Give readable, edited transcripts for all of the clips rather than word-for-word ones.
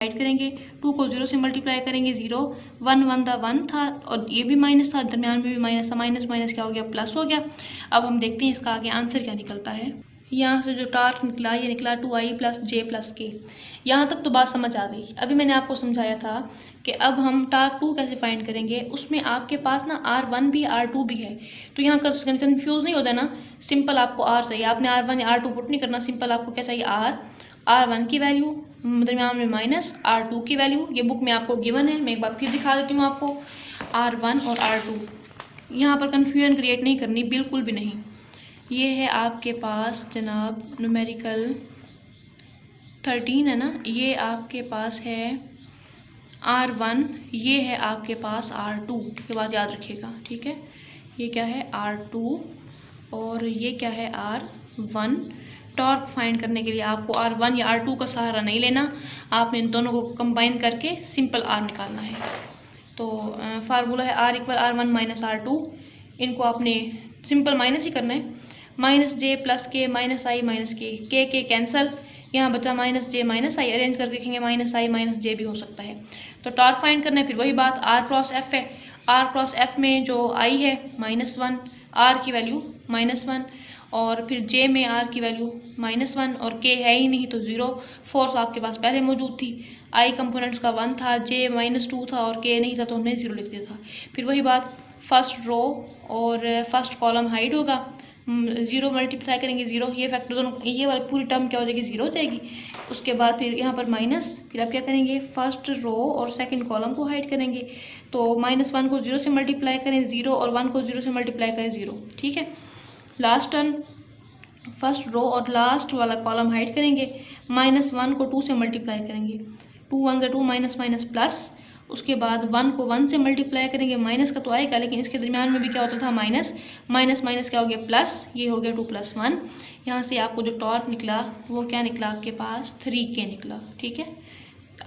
Add करेंगे, 2 को 0 से मल्टीप्लाई करेंगे 0, 1 1 था 1 था और ये भी माइनस था, दरमियान में भी माइनस था, माइनस माइनस क्या हो गया, प्लस हो गया। अब हम देखते हैं इसका आगे आंसर क्या निकलता है। यहाँ से जो टार्क निकला ये निकला 2i + j + k। यहाँ तक तो बात समझ आ गई। अभी मैंने आपको समझाया था कि अब हम टार्क 2 कैसे फाइंड करेंगे। उसमें आपके पास ना R1 भी R2 भी है, तो यहाँ कन्फ्यूज़ नहीं होता ना। सिंपल आपको R चाहिए, आपने R1 या R2 पुट नहीं करना, सिंपल आपको क्या चाहिए, R1 की वैल्यू दरमियान में माइनस R2 की वैल्यू। ये बुक में आपको गिवन है, मैं एक बार फिर दिखा देती हूँ आपको। R1 और R2, यहाँ पर कन्फ्यूजन क्रिएट नहीं करनी, बिल्कुल भी नहीं। ये है आपके पास जनाब न्यूमेरिकल 13 है ना, ये आपके पास है R1, ये है आपके पास R2, ये बात याद रखिएगा, ठीक है। ये क्या है R2 और ये क्या है R1। टॉर्क फाइंड करने के लिए आपको R1 या R2 का सहारा नहीं लेना, आपने इन दोनों को कंबाइन करके सिंपल R निकालना है। तो फार्मूला है R = R1 - R2। इनको आपने सिंपल माइनस ही करना है, -j + k -i - k cancel, यहाँ बचा -j -i, अरेंज करके लिखेंगे -i - j भी हो सकता है। तो टॉर्क फाइंड करना है, फिर वही बात, R क्रॉस F है, R क्रॉस F में जो i है -1, R की वैल्यू -1 और फिर j में R की वैल्यू -1 और k है ही नहीं तो 0, फोर्स आपके पास पहले मौजूद थी, i कंपोनेंट्स का 1 था, j -2 था और k नहीं था तो हमने 0 लिख दिया था। फिर वही बात, फर्स्ट रो और फर्स्ट कॉलम हाइड होगा, 0 मल्टीप्लाई करेंगे 0, ये फैक्टर दोनों, ये वाली पूरी टर्म क्या हो जाएगी, 0 हो जाएगी। उसके बाद फिर यहाँ पर माइनस, फिर आप क्या करेंगे, फर्स्ट रो और सेकंड कॉलम को हाइड करेंगे। तो -1 को 0 से मल्टीप्लाई करें 0 और 1 को 0 से मल्टीप्लाई करें 0, ठीक है। लास्ट टर्म फर्स्ट रो और लास्ट वाला कॉलम हाइड करेंगे, -1 को 2 से मल्टीप्लाई करेंगे, 2 1 2 माइनस माइनस प्लस। उसके बाद 1 को 1 से मल्टीप्लाई करेंगे, माइनस का तो आएगा लेकिन इसके दरमियान में भी क्या होता था, माइनस माइनस माइनस क्या हो गया, प्लस, ये हो गया 2 + 1। यहाँ से आपको जो टॉर्क निकला वो क्या निकला, आपके पास 3k निकला, ठीक है।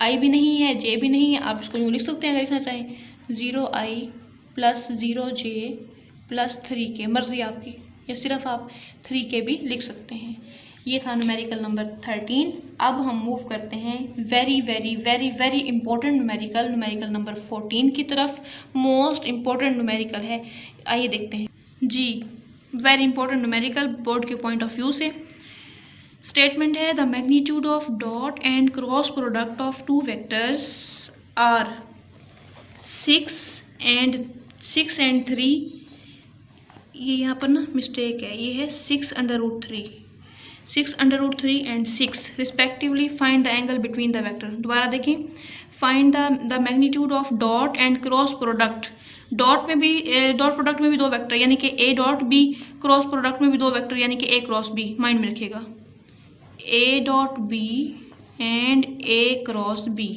i भी नहीं है, j भी नहीं है, आप इसको यूँ लिख सकते हैं अगर लिखना चाहें, 0i + 0j + 3k, मर्जी आपकी, या सिर्फ आप 3k भी लिख सकते हैं। ये था न्यूमेरिकल नंबर 13। अब हम मूव करते हैं very very very very important numerical number 14 की तरफ। मोस्ट इम्पॉर्टेंट न्यूमेरिकल है, आइए देखते हैं जी। वेरी इंपॉर्टेंट न्यूमेरिकल बोर्ड के पॉइंट ऑफ व्यू से। स्टेटमेंट है, the magnitude of dot and cross product of two vectors are 6 and 3। ये यहाँ पर ना मिस्टेक है, ये है 6√3 and 6 respectively. Find the angle between the vector. दोबारा देखें, find the magnitude of dot and cross product. Dot product में भी दो वेक्टर यानी कि a dot b, cross product में भी दो वेक्टर यानी कि a क्रॉस b। माइंड में रखिएगा, a dot b and a cross b,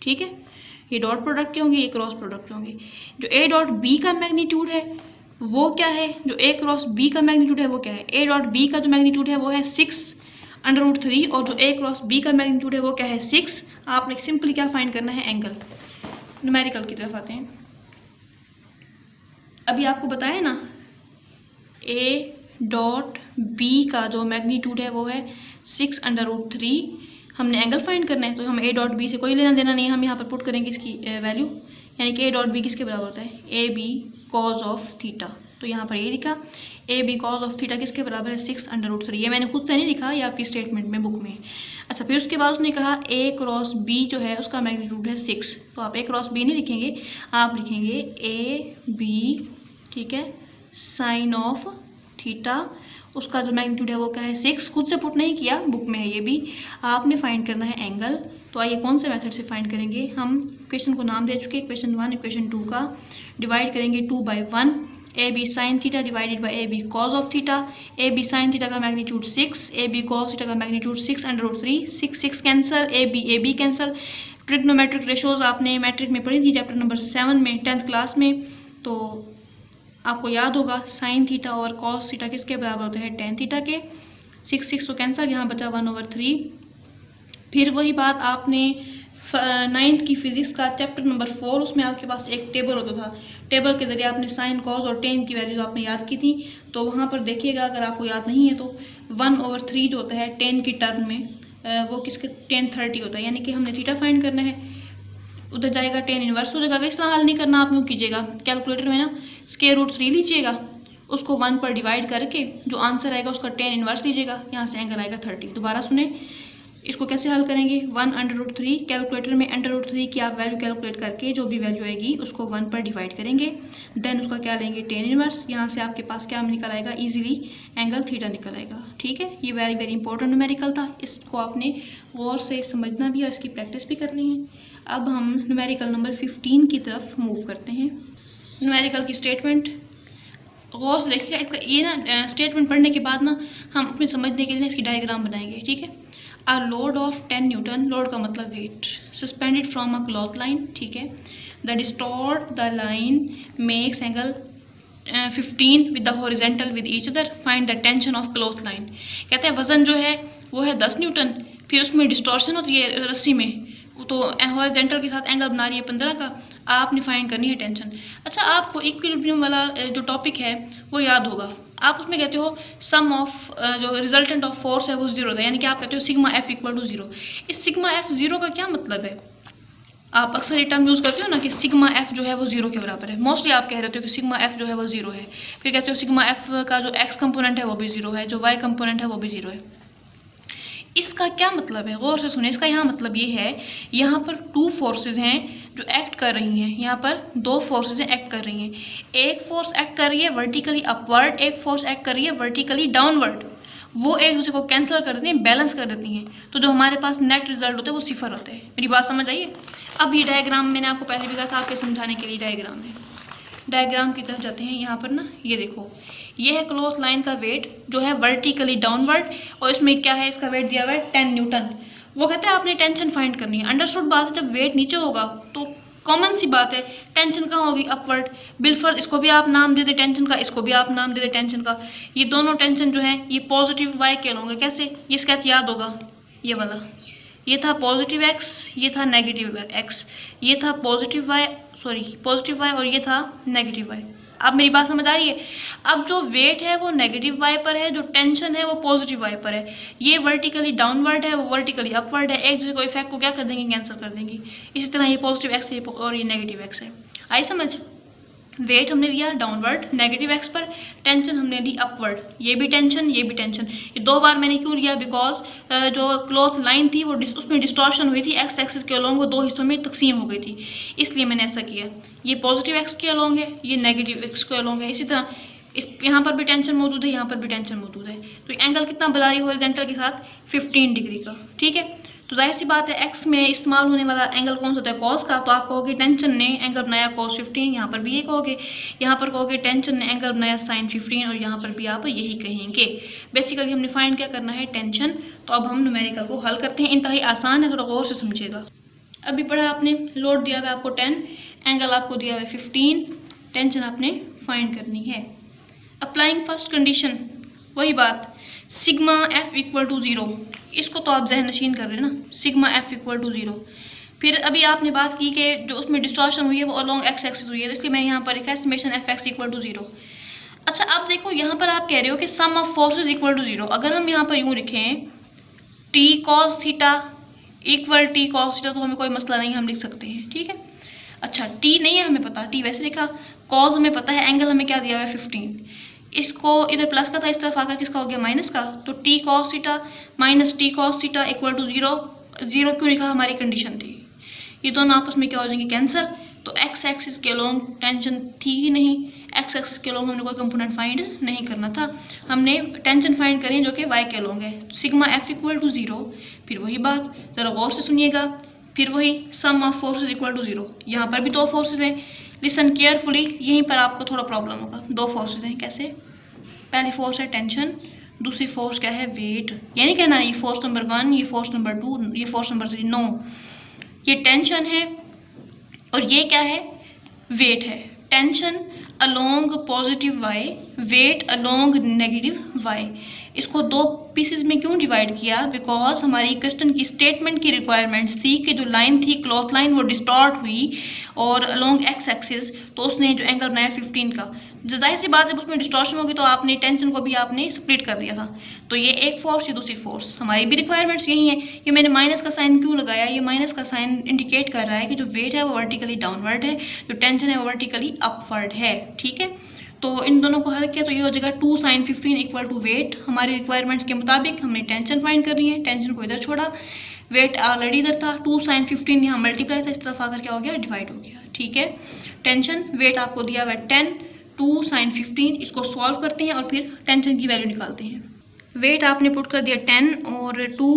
ठीक है। ये डॉट प्रोडक्ट के होंगे, ये क्रॉस प्रोडक्ट के होंगे। जो a डॉट b का मैग्नीट्यूड है वो क्या है, जो a क्रॉस b का मैग्नीट्यूड है वो क्या है, a डॉट b का जो मैग्नीट्यूड है वो है 6√3 और जो a क्रॉस b का मैग्नीट्यूड है वो क्या है, 6। आपने सिंपली क्या फाइंड करना है, एंगल। न्यूमेरिकल की तरफ आते हैं। अभी आपको बताया ना, a डॉट b का जो मैग्नीट्यूड है वो है 6√3। हमने एंगल फाइंड करना है तो हम a डॉट b से कोई लेना देना नहीं है, हम यहाँ पर पुट करेंगे इसकी वैल्यू, यानी कि a डॉट b किसके बराबर होता है, A B cos of theta. तो यहाँ पर ये लिखा A B cos of theta किसके बराबर है, 6√3। ये मैंने खुद से नहीं लिखा, ये आपकी स्टेटमेंट में बुक में। अच्छा, फिर उसके बाद उसने कहा ए क्रॉस बी जो है उसका मैग्नीट्यूड है 6, तो आप ए क्रॉस बी नहीं लिखेंगे, आप लिखेंगे ए बी, ठीक है, साइन ऑफ थीटा। उसका जो मैग्नीट्यूड है वो क्या है, 6। खुद से पुट नहीं किया, बुक में है ये भी। आपने फाइंड करना है एंगल। तो आइए कौन से मेथड से फाइंड करेंगे। हम इक्वेशन को नाम दे चुके, इक्वेशन 1 इक्वेशन 2 का डिवाइड करेंगे 2/1। A B sine theta divided by A B cos of theta. A B sine theta का magnitude 6, A B cos theta का magnitude 6√3। 6 cancel, A B cancel. Trigonometric ratios आपने matric में पढ़ी थी, chapter number 7 में 10th class में, तो आपको याद होगा साइन थीटा और कॉस थीटा किसके बराबर होते हैं, tan थीटा के। 6 तो कैंसल, यहाँ बचा 1/3। फिर वही बात आपने 9th की फिजिक्स का चैप्टर नंबर 4, उसमें आपके पास एक टेबल होता था, टेबल के जरिए आपने साइन कॉस और tan की वैल्यूज आपने याद की थी। तो वहाँ पर देखिएगा, अगर आपको याद नहीं है तो 1/3 जो होता है tan की टर्म में, वो किसके tan 30 होता है, यानी कि हमने थीटा फाइंड करना है, उधर जाएगा tan इनवर्स हो जाएगा। अगर इस तरह हल नहीं करना आप यूँ कीजिएगा, कैलकुलेटर में ना स्क्वायर रूट 3 लीजिएगा, उसको 1 पर डिवाइड करके जो आंसर आएगा उसका tan इनवर्स लीजिएगा, यहाँ से एंगल आएगा 30। दोबारा सुने, इसको कैसे हल करेंगे, 1/√3 कैलकुलेटर में √3 की आप वैल्यू कैलकुलेट करके जो भी वैल्यू आएगी उसको 1 पर डिवाइड करेंगे, देन उसका क्या लेंगे tan इनवर्स, यहाँ से आपके पास क्या निकल आएगा, इजीली एंगल थीटा निकल आएगा। ठीक है, ये वेरी वेरी इंपॉर्टेंट न्यूमेरिकल था, इसको आपने गौर से समझना भी और इसकी प्रैक्टिस भी करनी है। अब हम न्यूमेरिकल नंबर 15 की तरफ मूव करते हैं। न्यूमेरिकल की स्टेटमेंट गौर से देखिएगा, इसका ये ना स्टेटमेंट पढ़ने के बाद ना हम अपने समझने के लिए इसकी डायग्राम बनाएंगे। ठीक है, A load of 10 newton, load का मतलब weight, suspended from a cloth line. ठीक है, the distort the line makes angle 15 with the horizontal with each other, find the tension of cloth line. कहते हैं वजन जो है वो है 10 न्यूटन, फिर उसमें डिस्टॉर्शन होती है रस्सी में, तो हॉरिजेंटल के साथ एंगल बना रही है 15 का, आपने फाइंड करनी है टेंशन। अच्छा, आपको इक्विलिब्रियम वाला जो टॉपिक है वो याद होगा, आप उसमें कहते हो सम ऑफ जो रिजल्टेंट ऑफ फोर्स है वो 0 होता है, यानी कि आप कहते हो सिग्मा एफ इक्वल टू 0। इस सिग्मा एफ 0 का क्या मतलब है, आप अक्सर ये टर्म यूज़ करते हो ना कि सिग्मा एफ जो है वो 0 के बराबर है, मोस्टली आप कह रहे हो कि सिग्मा एफ जो है वो 0 है, फिर कहते हो सिग्मा एफ का जो एक्स कंपोनेंट है वो भी 0 है, जो वाई कंपोनेंट है वो भी 0 है। इसका क्या मतलब है, गौर से सुने, इसका यहाँ मतलब ये है, यहाँ पर 2 फोर्सेज हैं जो एक्ट कर रही हैं, यहाँ पर 2 फोर्सेज हैं एक्ट कर रही हैं, एक फोर्स एक्ट कर रही है वर्टिकली अपवर्ड, एक फोर्स एक्ट कर रही है वर्टिकली डाउनवर्ड, वो एक दूसरे को कैंसिल कर देती हैं, बैलेंस कर देती हैं, तो जो हमारे पास नेट रिजल्ट होता है वो 0 होता है। मेरी बात समझ आइए। अब ये डायग्राम मैंने आपको पहले भी कहा था, आपके समझाने के लिए डायग्राम है, डायग्राम की तरफ जाते हैं। यहाँ पर ना ये देखो, ये है क्लॉथ लाइन का वेट जो है वर्टिकली डाउनवर्ड, और इसमें क्या है, इसका वेट दिया हुआ है 10 न्यूटन। वो कहते हैं आपने टेंशन फाइंड करनी है। अंडरस्टूड बात है, जब वेट नीचे होगा तो कॉमन सी बात है टेंशन कहाँ होगी, अपवर्ड। बिलफर्ज इसको भी आप नाम दे दे टेंशन का, इसको भी आप नाम दे दे टेंशन का। ये दोनों टेंशन जो है ये पॉजिटिव वाई के होंगे। कैसे, ये स्केच याद होगा, ये वाला, ये था पॉजिटिव एक्स, ये था नेगेटिव एक्स, ये था पॉजिटिव वाई और ये था नेगेटिव वाई। अब मेरी बात समझ आ रही है। अब जो वेट है वो नेगेटिव वाई पर है, जो टेंशन है वो पॉजिटिव वाई पर है। ये वर्टिकली डाउनवर्ड है, वो वर्टिकली अपवर्ड है, एक दूसरे को इफेक्ट को क्या कर देंगे, कैंसिल कर देंगी। इसी तरह ये पॉजिटिव एक्स है और ये नेगेटिव एक्स है। आई समझ, वेट हमने लिया डाउनवर्ड नेगेटिव एक्स पर, टेंशन हमने ली अपवर्ड, ये भी टेंशन ये भी टेंशन। ये 2 बार मैंने क्यों लिया, बिकॉज जो क्लॉथ लाइन थी वो उसमें डिस्टॉर्शन हुई थी, एक्स एक्सिस के अलोंग वो 2 हिस्सों में तकसीम हो गई थी, इसलिए मैंने ऐसा किया। ये पॉजिटिव एक्स के अलोंग है, ये नेगेटिव एक्स के अलोंग है। इसी तरह इस यहाँ पर भी टेंशन मौजूद है, यहाँ पर भी टेंशन मौजूद है, तो एंगल कितना बना रही है हॉरिजॉन्टल के साथ, 15 डिग्री का। ठीक है, तो जाहिर सी बात है एक्स में इस्तेमाल होने वाला एंगल कौन सा होता है, कॉस का, तो आप कहोगे टेंशन ने एंगल बनाया cos 15, यहाँ पर भी ये कहोगे, यहाँ पर कहोगे टेंशन ने एंगल बनाया sin 15, और यहाँ पर भी आप यही कहेंगे। बेसिकली हमने फाइंड क्या करना है, टेंशन। तो अब हम न्यूमेरिकल को हल करते हैं, इंतहाई आसान है, थोड़ा गौर से समझिएगा। अभी पढ़ा आपने, लोड दिया हुआ है आपको 10, एंगल आपको दिया हुआ है 15, टेंशन आपने फाइंड करनी है। अप्लाइंग फर्स्ट कंडीशन, वही बात, सिग्मा एफ इक्वल टू 0, इसको तो आप जहन नशीन कर रहे हैं ना, सिग्मा एफ इक्वल टू 0। फिर अभी आपने बात की कि जो उसमें डिस्टॉर्शन हुई है वो अलॉन्ग एक्स एक्सिस हुई है, तो इसलिए मैंने यहाँ पर एक estimation F X equal to 0। अच्छा, अब देखो यहाँ पर आप कह रहे हो कि सम ऑफ फोर्सेज इक्वल टू 0। अगर हम यहाँ पर यूँ लिखें T cos theta equal T cos theta, तो हमें कोई मसला नहीं, हम लिख सकते हैं। ठीक है, अच्छा टी नहीं है हमें पता, टी वैसे लिखा, कॉस हमें पता है, एंगल हमें क्या दिया हुआ है 15, इसको इधर प्लस का था, इस तरफ आकर किसका हो गया, माइनस का, तो T cos theta minus T cos theta equal to 0। 0 क्यों लिखा, हमारी कंडीशन थी, ये दोनों आपस में क्या हो जाएंगे, कैंसिल। तो एक्स एक्सिस के अलोंग टेंशन थी ही नहीं, एक्स एक्सिस के अलोंग हमने कोई कंपोनेंट फाइंड नहीं करना था, हमने टेंशन फाइंड करी जो कि वाई के अलोंग है, सिग्मा एफ इक्वल टू 0। फिर वही बात, ज़रा गौर से सुनिएगा, फिर वही सम ऑफ फोर्सेज इक्वल टू 0। यहाँ पर भी 2 फोर्सेज हैं, लिसन केयरफुली, यहीं पर आपको थोड़ा प्रॉब्लम होगा। 2 फोर्सेज हैं, कैसे, पहली फोर्स है टेंशन, दूसरी फोर्स क्या है, वेट। यानी कहना ये फोर्स नंबर 1, ये फोर्स नंबर 2, ये फोर्स नंबर 3, नो, ये टेंशन है और ये क्या है, वेट है। Tension along positive Y, weight along negative Y. इसको 2 पीसेस में क्यों डिवाइड किया, बिकॉज हमारी क्वेश्चन की स्टेटमेंट की रिक्वायरमेंट्स थी कि जो लाइन थी क्लॉथ लाइन वो डिस्टॉर्ट हुई और अलोंग एक्स एक्सिस, तो उसने जो एंगल बनाया 15 का, जाहिर सी बात है उसमें डिस्टॉर्शन होगी तो आपने टेंशन को भी आपने स्प्लिट कर दिया था। तो ये एक फोर्स, ये दूसरी फोर्स, हमारी भी रिक्वायरमेंट्स यही है। ये मैंने माइनस का साइन क्यों लगाया, ये माइनस का साइन इंडिकेट कर रहा है कि जो वेट है वो वर्टिकली डाउनवर्ड है, जो टेंशन है वो वर्टिकली अपवर्ड है। ठीक है, तो इन दोनों को हल किया तो ये हो जाएगा 2 sin 15 इक्वल टू वेट। हमारी रिक्वायरमेंट्स के मुताबिक हमने टेंशन फाइंड करनी है, टेंशन को इधर छोड़ा, वेट ऑलरेडी इधर था, 2 sin 15 यहाँ मल्टीप्लाई था, इस तरफ आकर क्या हो गया, डिवाइड हो गया। ठीक है, टेंशन वेट आपको दिया हुआ है 10, 2 sin 15, इसको सॉल्व करते हैं और फिर टेंशन की वैल्यू निकालते हैं। वेट आपने पुट कर दिया 10 और 2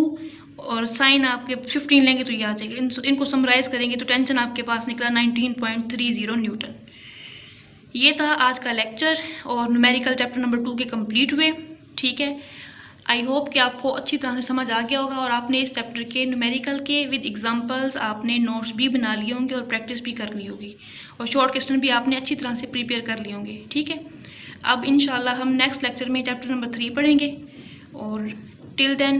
और साइन आपके 15 लेंगे तो ये आ जाएगा। इनको समराइज़ करेंगे तो टेंशन आपके पास निकला 19.30 न्यूटन। ये था आज का लेक्चर और न्यूमेरिकल चैप्टर नंबर 2 के कंप्लीट हुए। ठीक है, आई होप कि आपको अच्छी तरह से समझ आ गया होगा और आपने इस चैप्टर के न्यूमेरिकल के विद एग्जांपल्स आपने नोट्स भी बना लिए होंगे और प्रैक्टिस भी कर ली होगी और शॉर्ट क्वेश्चन भी आपने अच्छी तरह से प्रिपेयर कर लिए होंगे। ठीक है, अब इंशाल्लाह हम नेक्स्ट लेक्चर में चैप्टर नंबर 3 पढ़ेंगे और till then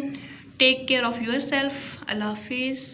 take care of yourself. अल्लाह हाफिज़।